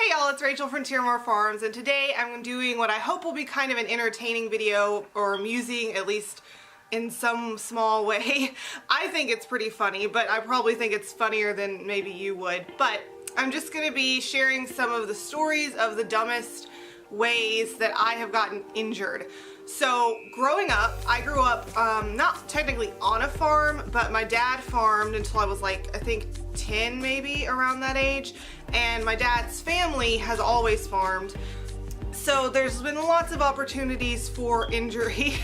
Hey y'all, it's Rachel from Tiermore Farms, and today I'm doing what I hope will be kind of an entertaining video, or amusing, at least in some small way. I think it's pretty funny, but I probably think it's funnier than maybe you would. But I'm just going to be sharing some of the stories of the dumbest ways that I have gotten injured. So growing up, I grew up not technically on a farm, but my dad farmed until I was like, I think 10 maybe, around that age, and my dad's family has always farmed. So there's been lots of opportunities for injury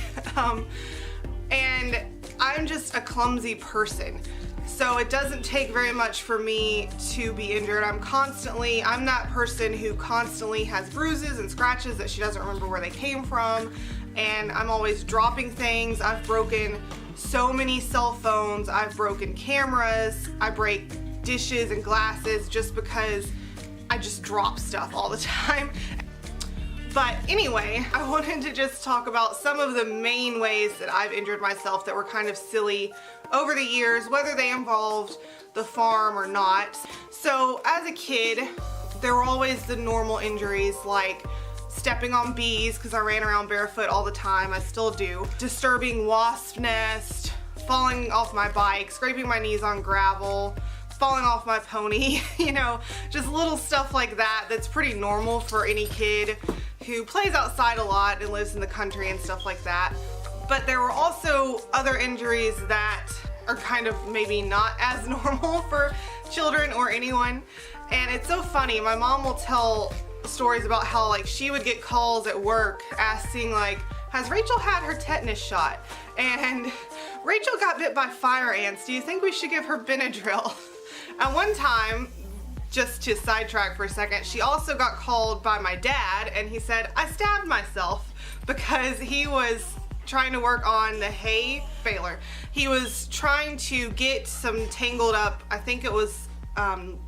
and I'm just a clumsy person. So it doesn't take very much for me to be injured. I'm that person who constantly has bruises and scratches that she doesn't remember where they came from, and I'm always dropping things. I've broken so many cell phones, I've broken cameras, I break dishes and glasses just because I just drop stuff all the time. But anyway, I wanted to just talk about some of the main ways that I've injured myself that were kind of silly over the years, whether they involved the farm or not. So as a kid, there were always the normal injuries like stepping on bees because I ran around barefoot all the time. I still do. Disturbing wasp nest, falling off my bike, scraping my knees on gravel, falling off my pony, you know, just little stuff like that that's pretty normal for any kid who plays outside a lot and lives in the country and stuff like that. But there were also other injuries that are kind of maybe not as normal for children or anyone. And it's so funny, my mom will tell stories about how like she would get calls at work asking like, has Rachel had her tetanus shot? And Rachel got bit by fire ants, do you think we should give her Benadryl? At one time, just to sidetrack for a second, she also got called by my dad and he said, I stabbed myself, because he was trying to work on the hay baler. He was trying to get some tangled up, I think it was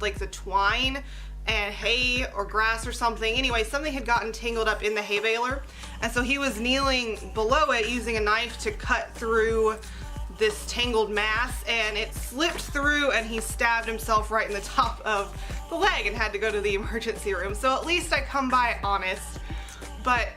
like the twine and hay or grass or something. Anyway, something had gotten tangled up in the hay baler, and so he was kneeling below it using a knife to cut through this tangled mass, and it slipped through and he stabbed himself right in the top of the leg and had to go to the emergency room. So at least I come by honest. But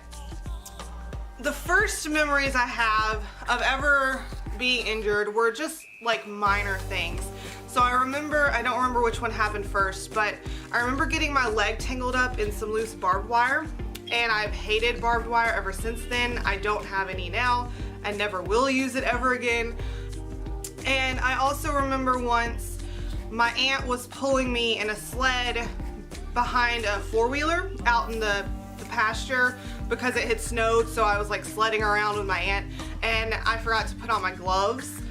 the first memories I have of ever being injured were just like minor things. So I don't remember which one happened first, but I remember getting my leg tangled up in some loose barbed wire, and I've hated barbed wire ever since then. I don't have any now and never will use it ever again. And I also remember once my aunt was pulling me in a sled behind a four-wheeler out in the pasture because it had snowed, so I was like sledding around with my aunt, and I forgot to put on my gloves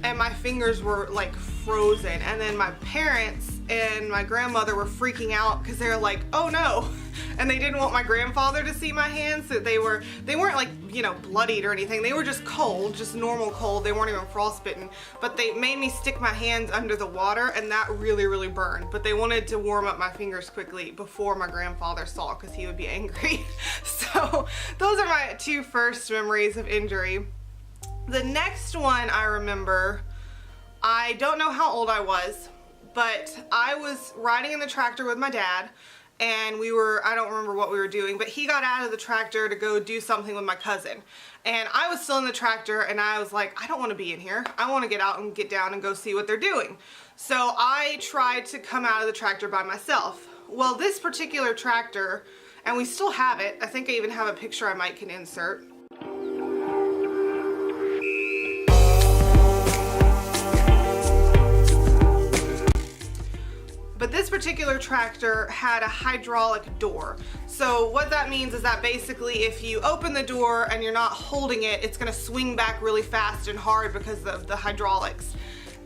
and my fingers were like frozen. And then my parents and my grandmother were freaking out because they're like, oh no, and they didn't want my grandfather to see my hands. So they weren't like, you know, bloodied or anything. They were just cold, just normal cold. They weren't even frostbitten, but they made me stick my hands under the water, and that really burned. But they wanted to warm up my fingers quickly before my grandfather saw, because he would be angry. So those are my two first memories of injury. The next one I remember, I don't know how old I was, but I was riding in the tractor with my dad, and I don't remember what we were doing, but he got out of the tractor to go do something with my cousin. And I was still in the tractor, and I was like, I don't want to be in here. I want to get out and get down and go see what they're doing. So I tried to come out of the tractor by myself. Well, this particular tractor, and we still have it, I think I even have a picture I might can insert. But this particular tractor had a hydraulic door. So what that means is that basically if you open the door and you're not holding it, it's gonna swing back really fast and hard because of the hydraulics.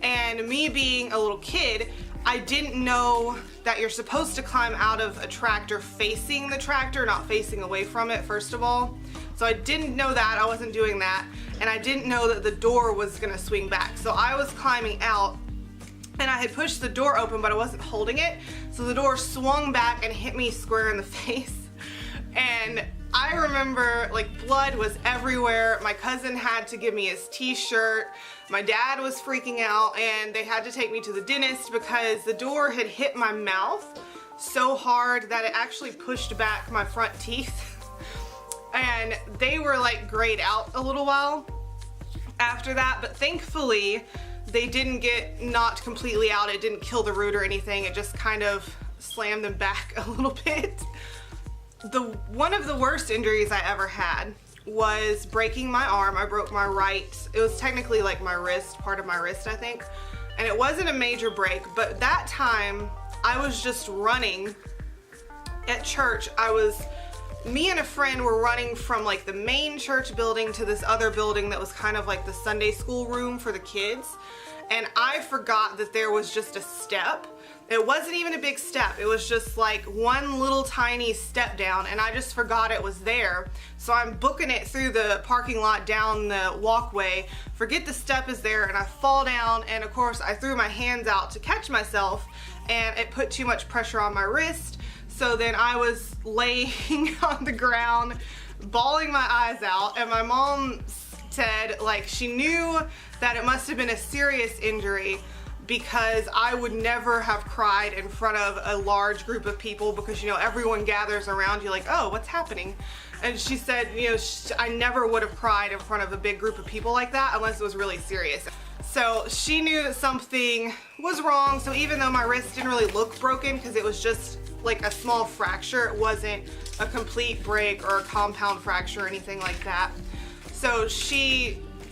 And me being a little kid, I didn't know that you're supposed to climb out of a tractor facing the tractor, not facing away from it, first of all. So I didn't know that, I wasn't doing that, and I didn't know that the door was gonna swing back. So I was climbing out, and I had pushed the door open, but I wasn't holding it, so the door swung back and hit me square in the face. And I remember like blood was everywhere. My cousin had to give me his t-shirt. My dad was freaking out, and they had to take me to the dentist because the door had hit my mouth. so hard that it actually pushed back my front teeth. And they were like grayed out a little while after that, but thankfully they didn't get knocked completely out. It didn't kill the root or anything. It just kind of slammed them back a little bit. One of the worst injuries I ever had was breaking my arm. I broke my right, it was technically like my wrist, part of my wrist I think, and it wasn't a major break, but that time I was just running at church. Me and a friend were running from like the main church building to this other building that was kind of like the Sunday school room for the kids, and I forgot that there was just a step. It wasn't even a big step, it was just like one little tiny step down, and I just forgot it was there. So I'm booking it through the parking lot down the walkway, forget the step is there, and I fall down, and of course I threw my hands out to catch myself, and it put too much pressure on my wrist. So then I was laying on the ground, bawling my eyes out, and my mom said like she knew that it must have been a serious injury, because I would never have cried in front of a large group of people, because you know everyone gathers around you like, oh, what's happening? And she said, you know, I never would have cried in front of a big group of people like that unless it was really serious. So she knew that something was wrong. So even though my wrist didn't really look broken, because it was just like a small fracture, it wasn't a complete break or a compound fracture or anything like that. So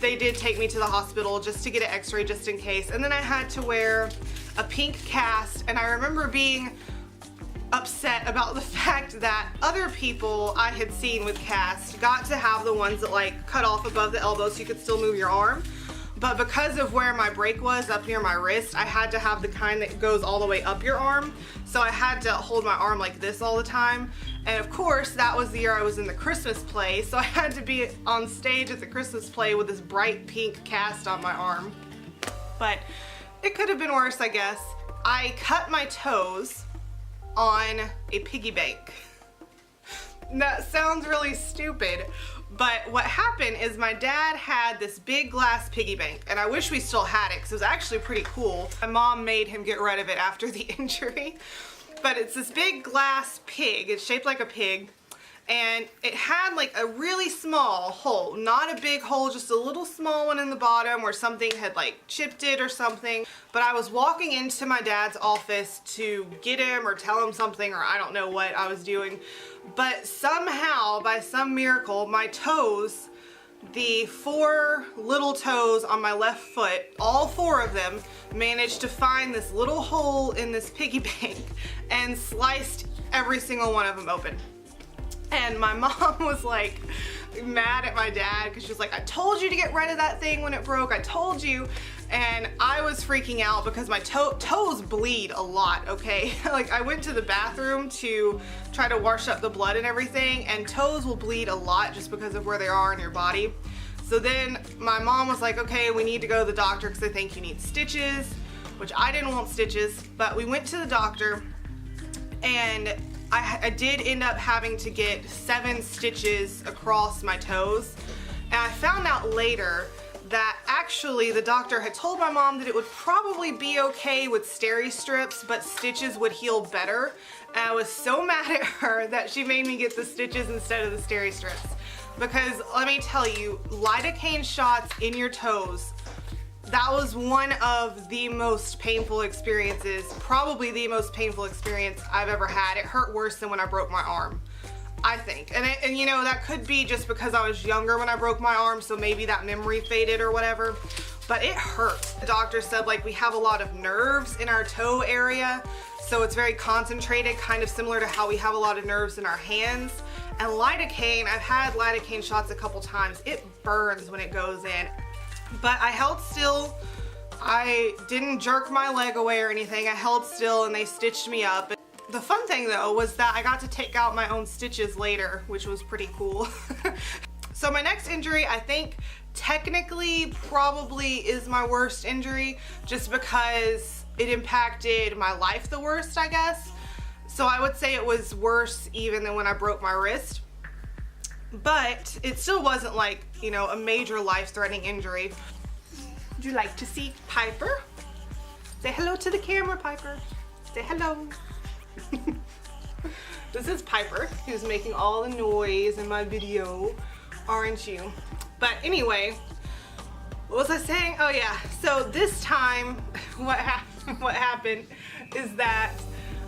they did take me to the hospital just to get an x-ray just in case, and then I had to wear a pink cast, and I remember being upset about the fact that other people I had seen with casts got to have the ones that like cut off above the elbow so you could still move your arm, but because of where my break was up near my wrist, I had to have the kind that goes all the way up your arm, so I had to hold my arm like this all the time. And of course, that was the year I was in the Christmas play, so I had to be on stage at the Christmas play with this bright pink cast on my arm. But it could have been worse, I guess. I cut my toes on a piggy bank. That sounds really stupid, but what happened is my dad had this big glass piggy bank, and I wish we still had it because it was actually pretty cool. My mom made him get rid of it after the injury. But it's this big glass pig, it's shaped like a pig, and it had like a really small hole, not a big hole, just a little small one in the bottom where something had like chipped it or something. But I was walking into my dad's office to get him or tell him something, or I don't know what I was doing, but somehow, by some miracle, my toes, the 4 little toes on my left foot, all 4 of them managed to find this little hole in this piggy bank and sliced every single one of them open. And my mom was like mad at my dad because she was like, I told you to get rid of that thing when it broke, I told you. And I was freaking out because my toes bleed a lot, okay? Like I went to the bathroom to try to wash up the blood and everything, and toes will bleed a lot just because of where they are in your body. So then my mom was like, okay, we need to go to the doctor because I think you need stitches, which I didn't want stitches, but we went to the doctor, and I did end up having to get 7 stitches across my toes. And I found out later that actually the doctor had told my mom that it would probably be okay with steri strips, but stitches would heal better. And I was so mad at her that she made me get the stitches instead of the steri strips. Because let me tell you, lidocaine shots in your toes, that was one of the most painful experiences, probably the most painful experience I've ever had. It hurt worse than when I broke my arm, I think. And you know, that could be just because I was younger when I broke my arm, so maybe that memory faded or whatever, but it hurt. The doctor said like we have a lot of nerves in our toe area, so it's very concentrated, kind of similar to how we have a lot of nerves in our hands. And lidocaine, I've had lidocaine shots a couple times. It burns when it goes in. But I held still. I didn't jerk my leg away or anything. I held still and they stitched me up. The fun thing though was that I got to take out my own stitches later, which was pretty cool. So my next injury, I think technically probably is my worst injury, just because it impacted my life the worst, I guess. So I would say it was worse even than when I broke my wrist. But it still wasn't like, you know, a major life-threatening injury. Would you like to see Piper? Say hello to the camera, Piper. Say hello. This is Piper, who's making all the noise in my video, aren't you? But anyway, what was I saying? Oh yeah, so this time what happened is that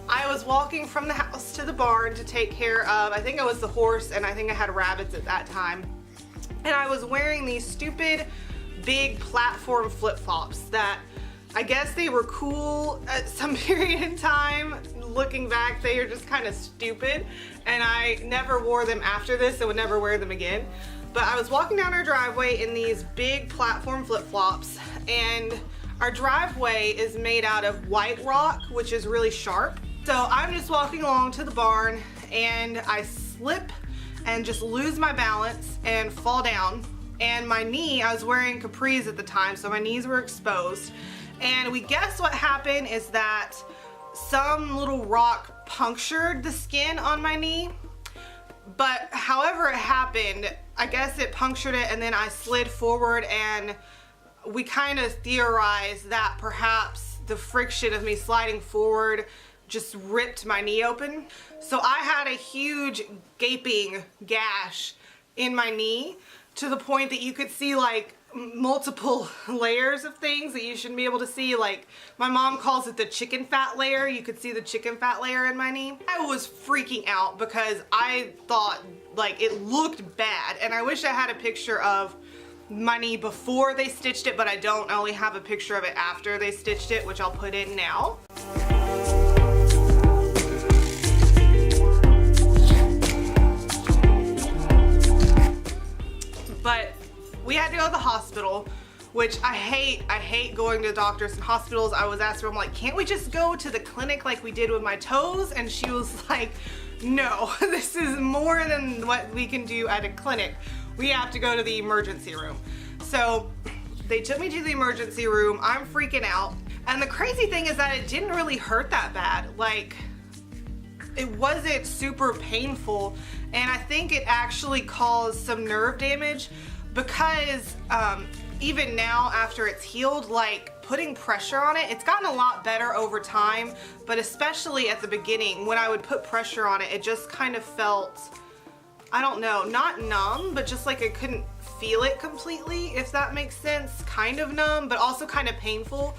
I was walking from the house to the barn to take care of, I think it was the horse, and I think I had rabbits at that time. And I was wearing these stupid big platform flip-flops that I guess they were cool at some period in time. Looking back, they are just kind of stupid, and I never wore them after this. I would never wear them again. But I was walking down our driveway in these big platform flip-flops, and our driveway is made out of white rock, which is really sharp. So I'm just walking along to the barn, and I slip and just lose my balance and fall down. And my knee, I was wearing capris at the time, so my knees were exposed. And we guess what happened is that some little rock punctured the skin on my knee. But however it happened, I guess it punctured it, and then I slid forward, and we kind of theorized that perhaps the friction of me sliding forward just ripped my knee open. So I had a huge gaping gash in my knee to the point that you could see like multiple layers of things that you shouldn't be able to see. Like my mom calls it the chicken fat layer. You could see the chicken fat layer in my knee. I was freaking out because I thought like it looked bad, and I wish I had a picture of my knee before they stitched it, but I don't. I only have a picture of it after they stitched it, which I'll put in now. But we had to go to the hospital, which I hate going to doctors and hospitals. I was asked her, I'm like, can't we just go to the clinic like we did with my toes? And she was like, no, this is more than what we can do at a clinic. We have to go to the emergency room. So they took me to the emergency room. I'm freaking out. And the crazy thing is that it didn't really hurt that bad. Like, it wasn't super painful, and I think it actually caused some nerve damage because even now after it's healed, like putting pressure on it, it's gotten a lot better over time, but especially at the beginning when I would put pressure on it, it just kind of felt, I don't know, not numb, but just like I couldn't feel it completely, if that makes sense. Kind of numb, but also kind of painful.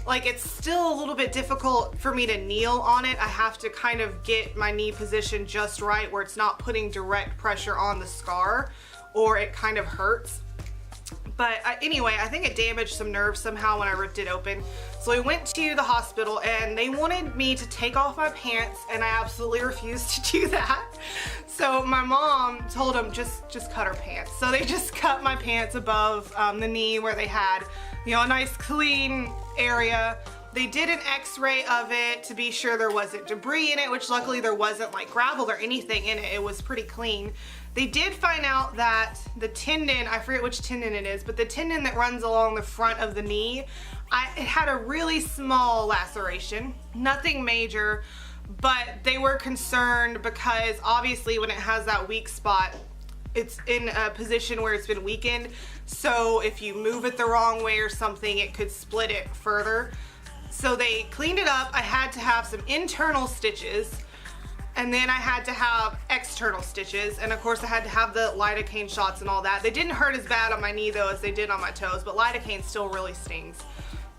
Like, it's still a little bit difficult for me to kneel on it. I have to kind of get my knee position just right where it's not putting direct pressure on the scar, or it kind of hurts. But anyway, I think it damaged some nerves somehow when I ripped it open. So we went to the hospital, and they wanted me to take off my pants, and I absolutely refused to do that. So my mom told them, just cut her pants. So they just cut my pants above the knee where they had, you know, a nice clean area. They did an x-ray of it to be sure there wasn't debris in it, which luckily there wasn't like gravel or anything in it. It was pretty clean. They did find out that the tendon, I forget which tendon it is, but the tendon that runs along the front of the knee, it had a really small laceration, nothing major, but they were concerned because obviously when it has that weak spot, it's in a position where it's been weakened. So if you move it the wrong way or something, it could split it further. So they cleaned it up. I had to have some internal stitches, and then I had to have external stitches, and of course I had to have the lidocaine shots and all that. They didn't hurt as bad on my knee though as they did on my toes, but lidocaine still really stings.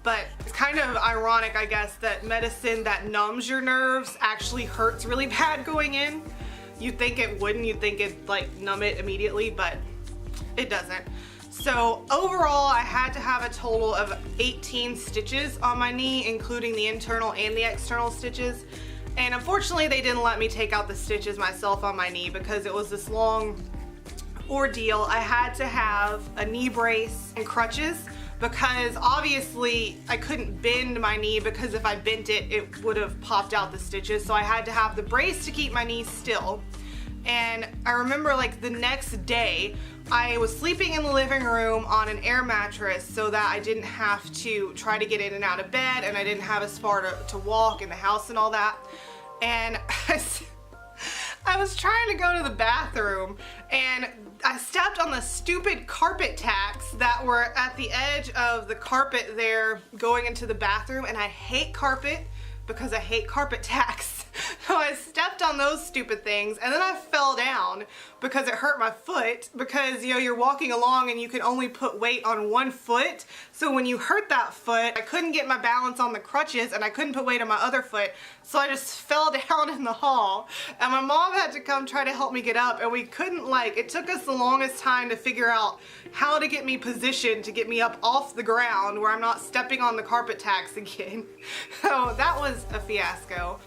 But it's kind of ironic, I guess, that medicine that numbs your nerves actually hurts really bad going in. You'd think it wouldn't, you'd think it'd like numb it immediately, but it doesn't. So overall, I had to have a total of 18 stitches on my knee, including the internal and the external stitches. And unfortunately, they didn't let me take out the stitches myself on my knee because it was this long ordeal. I had to have a knee brace and crutches because obviously I couldn't bend my knee, because if I bent it, it would have popped out the stitches. So I had to have the brace to keep my knee still. And I remember like the next day, I was sleeping in the living room on an air mattress so that I didn't have to try to get in and out of bed, and I didn't have as far to walk in the house and all that. And I was trying to go to the bathroom, and I stepped on the stupid carpet tacks that were at the edge of the carpet there going into the bathroom, and I hate carpet because I hate carpet tacks. So I stepped on those stupid things and then I fell down because it hurt my foot, because you know, you're walking along and you can only put weight on one foot. So when you hurt that foot, I couldn't get my balance on the crutches and I couldn't put weight on my other foot. So I just fell down in the hall and my mom had to come try to help me get up, and we couldn't, like, it took us the longest time to figure out how to get me positioned to get me up off the ground where I'm not stepping on the carpet tacks again. So that was a fiasco.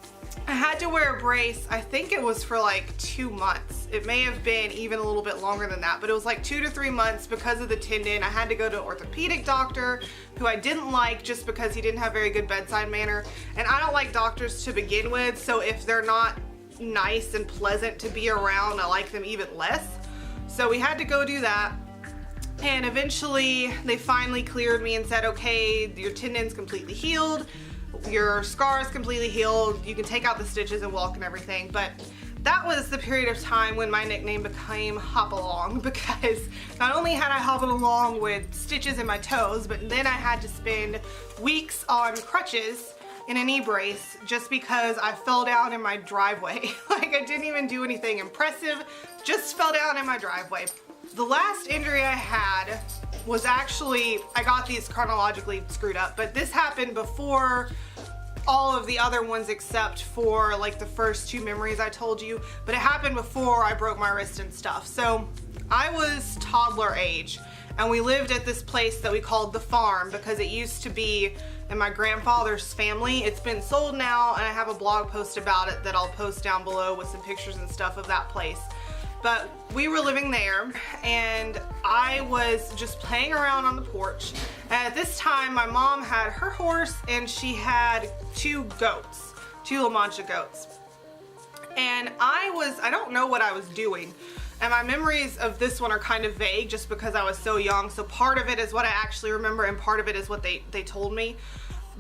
I had to wear a brace, I think it was for like 2 months. It may have been even a little bit longer than that, but it was like 2 to 3 months because of the tendon. I had to go to an orthopedic doctor who I didn't like just because he didn't have very good bedside manner. And I don't like doctors to begin with, so if they're not nice and pleasant to be around, I like them even less. So we had to go do that. And eventually they finally cleared me and said, okay, your tendon's completely healed. Your scar is completely healed, you can take out the stitches and walk and everything. But that was the period of time when my nickname became Hop Along, because not only had I hobbled along with stitches in my toes, but then I had to spend weeks on crutches in a knee brace just because I fell down in my driveway. Like, I didn't even do anything impressive, just fell down in my driveway. The last injury I had was actually, I got these chronologically screwed up, but this happened before all of the other ones except for like the first 2 memories I told you, but it happened before I broke my wrist and stuff. So I was toddler age and we lived at this place that we called the farm because it used to be in my grandfather's family. It's been sold now and I have a blog post about it that I'll post down below with some pictures and stuff of that place. But we were living there and I was just playing around on the porch. And at this time, my mom had her horse and she had 2 goats, 2 La Mancha goats. And I don't know what I was doing. And my memories of this one are kind of vague just because I was so young. So part of it is what I actually remember and part of it is what they told me.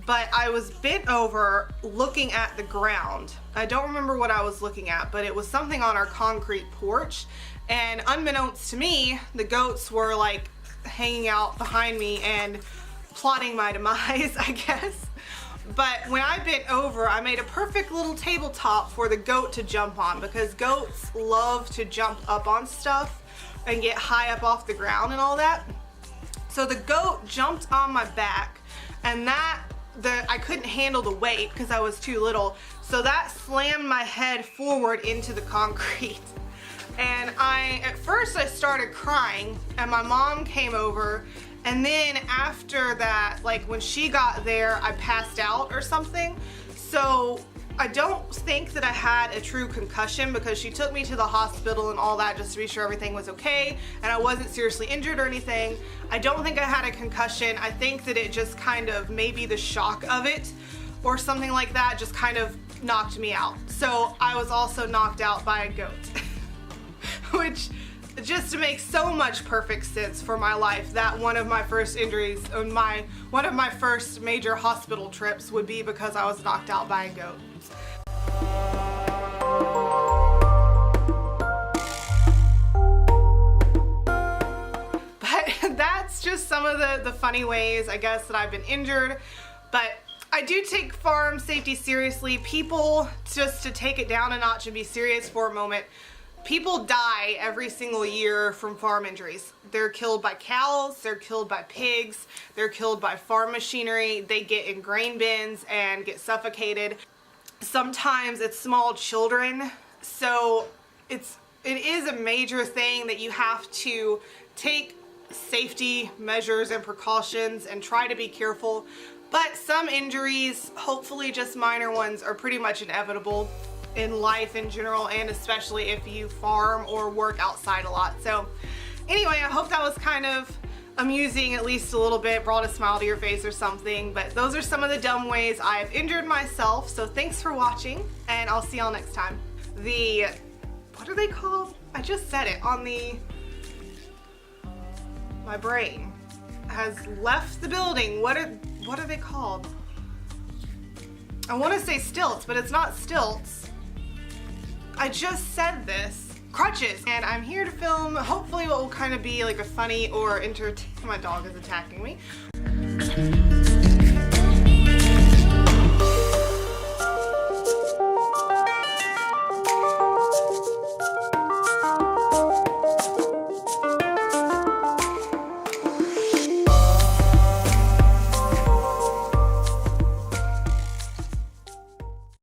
But I was bent over looking at the ground. I don't remember what I was looking at, but it was something on our concrete porch. And unbeknownst to me, the goats were like hanging out behind me and plotting my demise, I guess. But when I bent over, I made a perfect little tabletop for the goat to jump on, because goats love to jump up on stuff and get high up off the ground and all that. So the goat jumped on my back, and I couldn't handle the weight because I was too little, so that slammed my head forward into the concrete. And at first I started crying and my mom came over, and then after that, like when she got there, I passed out or something. So I don't think that I had a true concussion because she took me to the hospital and all that just to be sure everything was okay and I wasn't seriously injured or anything. I don't think I had a concussion. I think that it just kind of, maybe the shock of it or something like that just kind of knocked me out. So I was also knocked out by a goat. Which, just to make so much perfect sense for my life, that one of my first injuries, one of my first major hospital trips would be because I was knocked out by a goat. But that's just some of the funny ways, I guess, that I've been injured. But I do take farm safety seriously. People, just to take it down a notch and be serious for a moment, people die every single year from farm injuries. They're killed by cows, they're killed by pigs, they're killed by farm machinery, they get in grain bins and get suffocated. Sometimes it's small children, so it is a major thing that you have to take safety measures and precautions and try to be careful. But some injuries, hopefully just minor ones, are pretty much inevitable in life in general, and especially if you farm or work outside a lot. So anyway, I hope that was kind of amusing, at least a little bit, brought a smile to your face or something. But those are some of the dumb ways I've injured myself. So thanks for watching, and I'll see y'all next time. What are they called? I just said it on my brain has left the building. What are they called? I want to say stilts, but it's not stilts. I just said this. Crutches. And I'm here to film hopefully what will kind of be like a funny or my dog is attacking me.